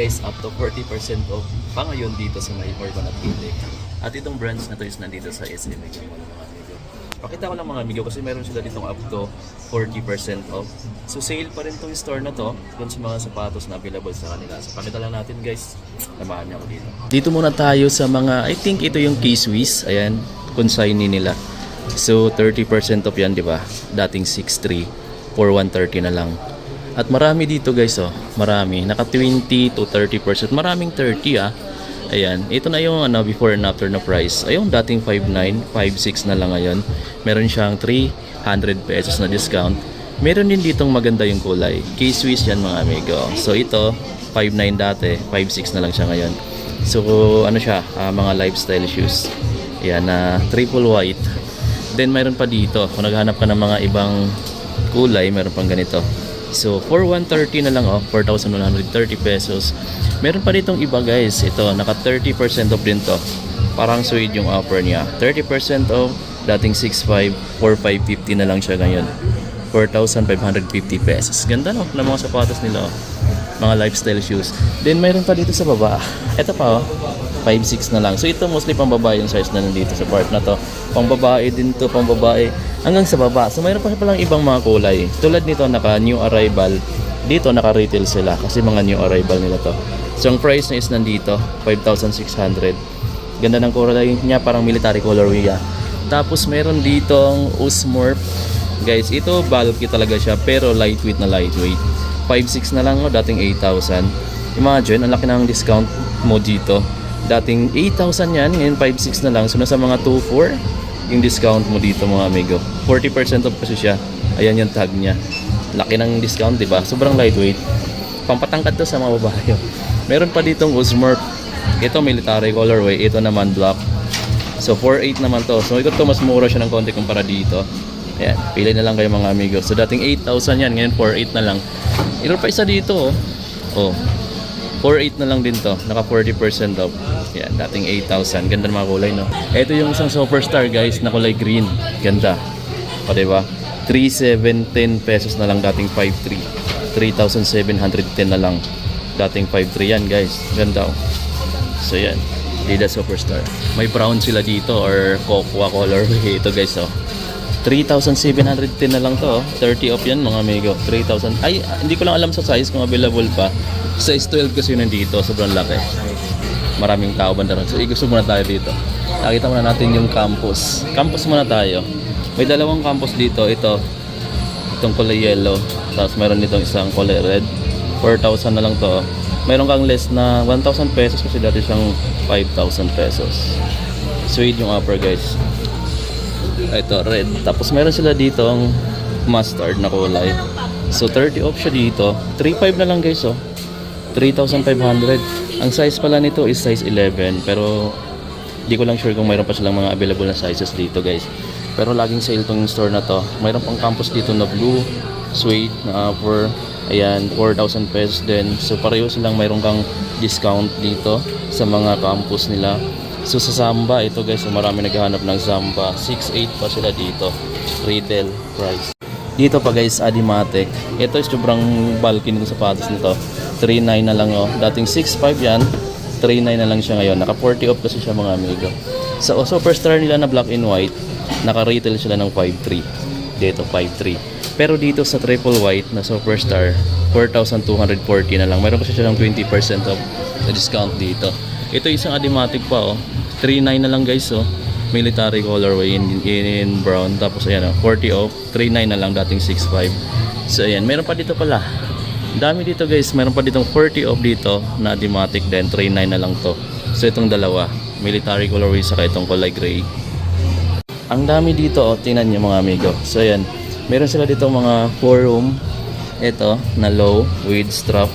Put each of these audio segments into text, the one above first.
guys, up to 40% off pa ngayon dito sa may Urban at Gilek. At itong branch na to is nandito sa SM Mega Mall mga amigo. Pakita ko lang mga amigo kasi meron sila ditong up to 40% off. So sale pa rin tong store na to dun sa mga sapatos na available sa kanila. So pakita lang natin guys, namahan niyo ako dito. Dito muna tayo sa mga, I think ito yung K-Swiss. Ayan, consignee nila. So 30% off yan, di ba? Dating 6.3 for 130 na lang. At marami dito guys, oh. Marami. Naka 20 to 30%. Maraming 30 ah. Ayan. Ito na yung before and after na price. Ayun, dating 5.9, 5.6 na lang ngayon. Meron siyang 300 pesos na discount. Meron din ditong maganda yung kulay. K-Swiss yan mga amigo. So ito, 5.9 dati, 5.6 na lang siya ngayon. So ano siya, mga lifestyle shoes. Ayan, triple white. Then mayroon pa dito. Kung naghanap ka ng mga ibang kulay, meron pang ganito. So for 130 na lang, 4,130 pesos. Meron pa ditong iba guys. Ito, naka 30% off din to. Parang suede yung offer niya. 30% off, dating 6.5, 4,550 na lang siya ngayon. 4,550 pesos. Ganda no, ng mga sapatos nila. Mga lifestyle shoes. Then meron pa dito sa baba. Ito pa 5.6 na lang. So ito mostly pang babae yung size na nandito sa part na to. Pang babae din to, pang babae hanggang sa baba. So mayroon pa palang ibang mga kulay. Tulad nito naka new arrival. Dito naka retail sila kasi mga new arrival nila to. So ang price niya is nandito 5,600. Ganda ng kulay niya, parang military colorway ah. Tapos meron ditong Usmorph. Guys, ito bulky talaga siya pero lightweight na lightweight. 5.6 na lang, dating 8,000. Imagine, ang laki ng discount mo dito. Dating 8,000 yan, ngayon 5.6 na lang. So nasa mga 2.4 yung discount mo dito mga amigo. 40% off kasi siya. Ayan yung tag niya. Laki ng discount, diba? Sobrang lightweight. Pampatangkad to sa mga babae. Meron pa ditong Usmorph. Ito military colorway, ito naman black. So 4.8 naman to. So ito mas mura siya ng konti kumpara dito. Ayan, pili na lang kayo mga amigo. So dating 8,000 yan, ngayon 4.8 na lang. Ito pa isa dito oh. 4.8 na lang din to. Naka 40% off. Yan, dating 8,000. Ganda ng mga kulay, no? Ito yung isang superstar, guys, na kulay green. Ganda. O, diba? 3,710 pesos na lang, dating 5,3. 3,710 na lang. Dating 5,3 yan, guys. Ganda, oh. So, yan. Adidas Superstar. May brown sila dito or cocoa color. Ito, guys, oh. 3,710 na lang to, oh. 30 off yan, mga amigo. 3,000. Ay, hindi ko lang alam sa size kung available pa. Size 12 kasi nandito, sobrang laki. Maraming tao banda rin. So, gusto muna tayo dito. Nakita muna natin yung campus. Campus muna tayo. May dalawang campus dito. Itong kulay yellow. Tapos meron ditong isang kulay red. 4,000 na lang to. Meron kang less na 1,000 pesos kasi dati siyang 5,000 pesos. Sweet yung offer, guys. Ito, red. Tapos meron sila dito ang mustard na kulay. So 30 off siya dito. 3,500 na lang, guys, oh. 3,500. Ang size pala nito is size 11. Pero di ko lang sure kung mayroon pa silang mga available na sizes dito, guys. Pero laging sale tong store na to. Mayroon pang campus dito na blue suede na offer. Ayan, 4,000 pesos din. So pareho silang mayroon kang discount dito sa mga campus nila. So sa Samba, ito guys, so marami naghahanap ng Samba. 6,800 pa sila dito. Retail price. Dito pa guys, Adimatic. Ito is sobrang bulky ng sapatos nito. 3,900 na lang, oh. Dating 6,500 yan. 3,900 na lang siya ngayon. Naka 40 off kasi siya, mga amigo. So superstar nila na black and white, naka retail sila ng 5,300. Dito 5,300. Pero dito sa triple white na superstar, 4,240 na lang. Mayroon kasi siya ng 20% off na discount dito. Ito isang Adimatic pa, oh. 3,900 na lang, guys, oh. Military colorway in brown. Tapos ayan, oh, 40 off. 3,900 na lang, dating 6,500. So ayan, meron pa dito pala. Dami dito, guys. Meron pa ditong 40 off dito na Adimatic din. 3,900 na lang to. So itong dalawa, military colorway saka itong kulay gray. Ang dami dito, oh. Tingnan niyo, mga amigo. So ayan, meron sila dito mga forum. Ito na low with strap.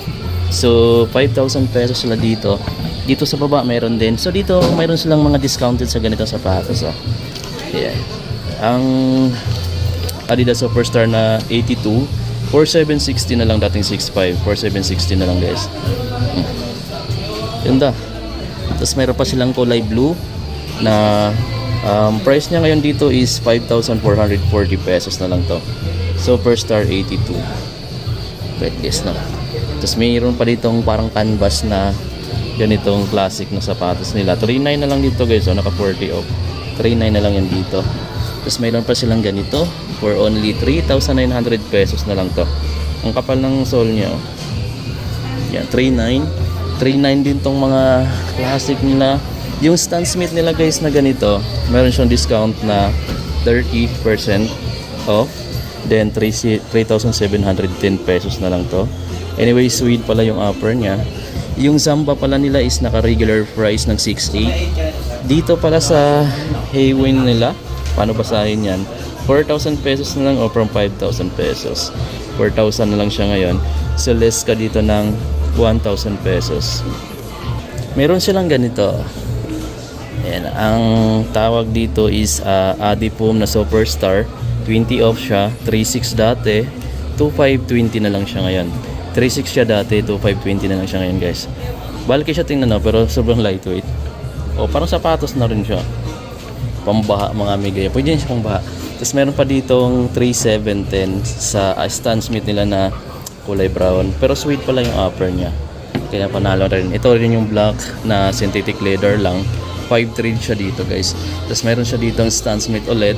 So 5,000 pesos sila dito. Dito sa baba meron din. So dito mayroon silang mga discounted sa ganitong sapatos, oh. Ayan. Ang Adidas Superstar na 82, 4,760 na lang, dating 6,500. 4,760 na lang, guys. Ganda. Tapos mayroon pa silang kulay blue na price niya ngayon dito is 5,440 pesos na lang to. Superstar 82. Wait, yes, no. Tapos mayroon pa ditong parang canvas na ganitong classic na sapatos nila. 3.9 na lang dito guys, so naka 40 off. 3.9 na lang yan dito. Tapos mayroon pa silang ganito for only 3,900 pesos na lang to. Ang kapal ng sole niya, oh. Yan, 3.9. 3.9 din tong mga classic nila. Yung Stan Smith nila guys na ganito, meron siyang discount na 30% off. Then 3,710 pesos na lang to. Anyway, suede pala yung upper niya. Yung Zamba pala nila is naka regular price ng 6,800. Dito pala sa Haywin nila, paano basahin yan? 4,000 pesos na lang o from 5,000 pesos. 4,000 na lang siya ngayon. So less ka dito ng 1,000 pesos. Meron silang ganito. Ayan, ang tawag dito is Adipum na Superstar. 20 off siya, 3,600 dati, 2,520 na lang siya ngayon. 3,600 siya dati, 2,520 na lang siya ngayon guys. Balki siya tingnan no, pero sobrang lightweight. O parang sapatos na rin siya. Pambaha mga amiga. Pwede yan siya pambaha. Tapos meron pa ditong 3,710 sa Stan Smith nila na kulay brown. Pero suede pala yung upper niya. Kaya panalo rin. Ito rin yung black na synthetic leather lang. 5,300 siya dito guys. Tapos meron siya ditong Stan Smith ulit.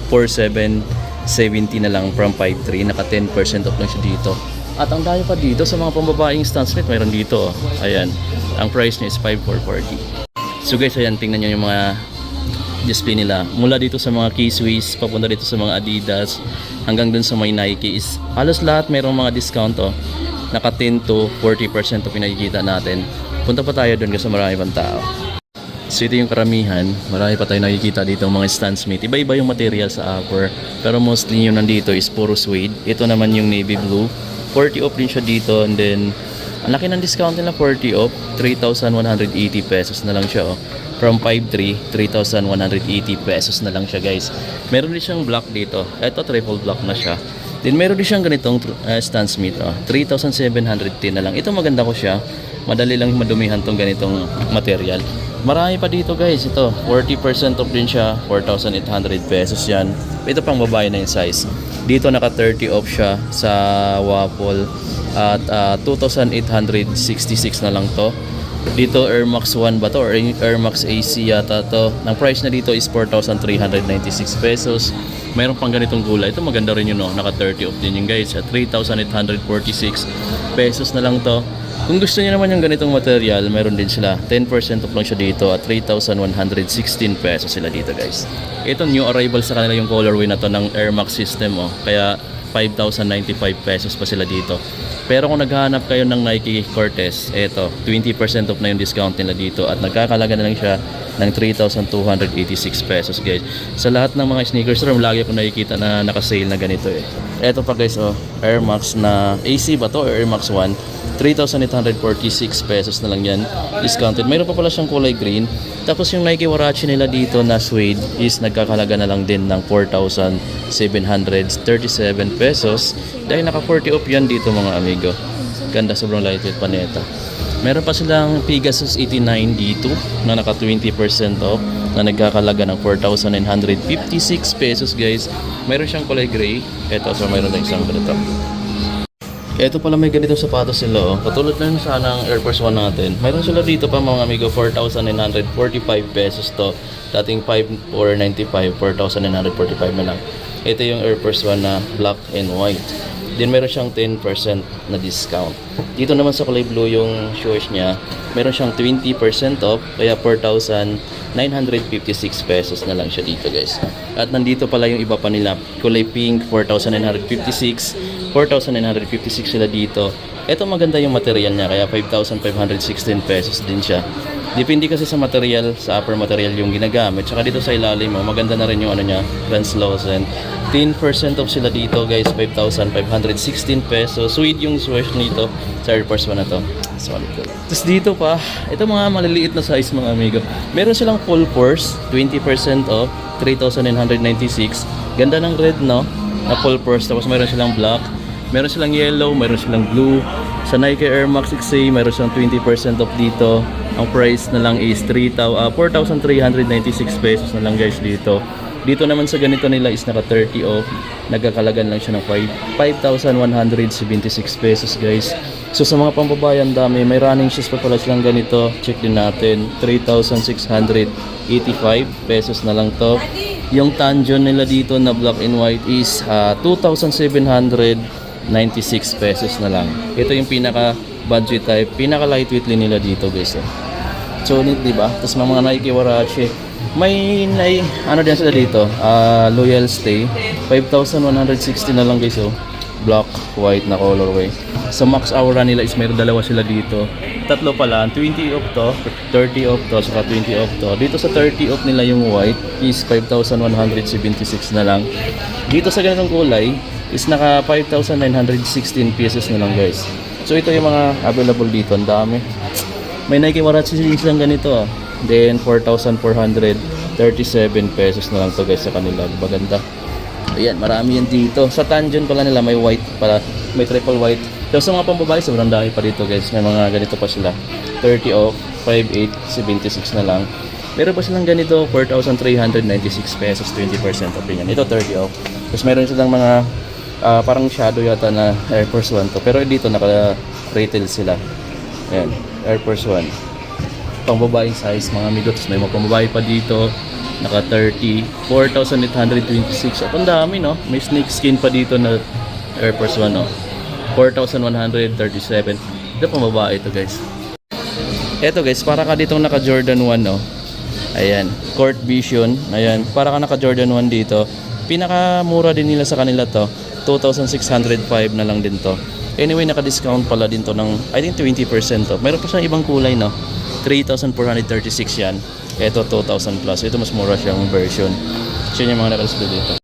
4,770 na lang from 5,300. Naka 10% off lang siya dito. At ang dami pa dito sa mga pambabaeng Stan Smith, mayroon dito. Ayan. Ang price niya is 5,440. So guys, ayan, tingnan nyo yung mga display nila. Mula dito sa mga K-Swiss, papunta dito sa mga Adidas, hanggang dun sa may Nike is halos lahat mayroong mga discount. Naka 10 to 40% to pinakikita natin. Punta pa tayo dun kasi marami pang tao. So ito yung karamihan. Marami pa tayo nakikita dito mga Stan Smith. Iba-iba yung material sa upper. Pero mostly yung nandito is puro suede. Ito naman yung navy blue. 40 off din siya dito, and then ang laki ng discount nila, 40 off, 3,180 pesos na lang siya. From 5,300, 3,180 pesos na lang siya guys. Meron din siyang black dito. Ito triple black na siya. Then meron din siyang ganitong Stan Smith, 3,710 na lang. Ito maganda ko siya. Madali lang madumihan tong ganitong material. Marami pa dito guys. Ito 40% off din siya, 4,800 pesos yan. Ito pang babae na yung size. Dito naka 30 off siya sa Waffle at 2,866 na lang to. Dito Air Max 1 ba to or Air Max AC yata to. Ang price na dito is 4,396 pesos. Mayroon pang ganitong kulay. Ito maganda rin yun, no? Naka 30 off din yung guys. At 3,846 pesos na lang to. Kung gusto niyo naman yung ganitong material, meron din sila. 10% off lang siya dito at 3,116 pesos sila dito guys. Ito new arrival sa kanila yung colorway na to ng Air Max system. Kaya 5,095 pesos pa sila dito. Pero kung naghahanap kayo ng Nike Cortez, eto 20% off na yung discount nila dito at nagkakalaga na lang siya ng 3,286 pesos guys. Sa lahat ng mga sneakers store, lagi ako nakikita na naka-sale na ganito eh. Eto pa guys, Air Max na AC ba to or Air Max 1, 3,846 pesos na lang yan, discounted. Mayroon pa pala siyang kulay green. Tapos yung Nike Warachi nila dito na suede is nagkakalaga na lang din ng 4,737 pesos. Dahil naka 40 off yan dito mga amigo. Ganda, sobrang lightweight pa neta. Meron pa silang Pegasus 89 D2 na naka 20% off na nagkakalaga ng 4,956 pesos guys. Meron siyang kulay gray. Ito, so mayroon na isang ganito. Ito pala may ganito sapatos sila. Katulad na yun sa ng Air Force 1 natin. Mayroon sila dito pa mga amigo, 4,945 pesos to. Dating 5,495, 4,945 na lang. Ito yung Air Force 1 na black and white. Then meron siyang 10% na discount. Dito naman sa kulay blue yung shoes niya, meron siyang 20% off, kaya 4,956 pesos na lang siya dito guys. At nandito pala yung iba pa nila, kulay pink, 4,956 sila dito. Ito maganda yung material niya, kaya 5,516 pesos din siya. Depende kasi sa material, sa upper material yung ginagamit. Tsaka dito sa ilalim mo, maganda na rin yung ano niya, translucent. 10% off sila dito guys, 5,516 pesos. Sweet yung swoosh nito sa Air Force 1 na to. Solid ko. Tapos dito pa, ito mga maliliit na size mga amigo. Meron silang full force, 20% off, 3,996. Ganda ng red, no? Na full force. Tapos meron silang black, meron silang yellow, meron silang blue. Sa Nike Air Max XA, meron silang 20% off dito. Ang price na lang is 4,396 pesos na lang guys dito. Dito naman sa ganito nila is naka 30 off. Nagkakalagan lang siya ng 5,176 pesos guys. So sa mga pambabae ang dami, may running shoes pa pala silang ganito. Check din natin, 3,685 pesos na lang to. Yung Tanjon nila dito na black and white is 2,796 pesos na lang. Ito yung pinaka budget type, pinaka lightweight nila dito guys. So neat, di ba? Tapos mga Nike Warache, may ano din sila dito, Loyal Stay, 5,160 na lang guys. Black, white na colorway. So max aura nila is mayroon dalawa sila dito. Tatlo pala, 20 off to, 30 off to, saka 20 off to. Dito sa 30 off nila yung white is 5,176 na lang. Dito sa ganitong kulay is naka 5,916 pesos na lang guys. So ito yung mga available dito, ang dami. May Nike Warachi lang ganito. Then 4,437 pesos na lang to guys sa kanila. Maganda. Ayan, marami yan dito. Sa Tanjon pala nila may white pala, may triple white. So sa mga pambabae, sobrang dami pa dito guys. May mga ganito pa sila. 30 off, 5,876 na lang. Meron pa silang ganito, 4,396 pesos, 20% off yan. Ito 30 off. Tapos meron silang mga parang shadow yata na Air Force 1 to. Pero dito naka-retail sila. Ayan, Air Force 1. Pambabaeng size, mga amigo. Tapos may mga pambabae pa dito. Naka 30, 4,826. At ang dami, no? May snake skin pa dito na Air Force 1, no? 4,137. Ito pambabae ito, guys. Ito, guys, para ka ditong naka Jordan 1, no? Ayan, Court Vision. Ayan, para ka naka Jordan 1 dito. Pinakamura din nila sa kanila to. 2,605 na lang din to. Anyway, naka-discount pala din to ng, I think, 20% to. Meron pa siyang ibang kulay, no? 3,436 yan. Ito 2,000 plus. Ito mas mura siyang version. So yun yung mga nakalas dito.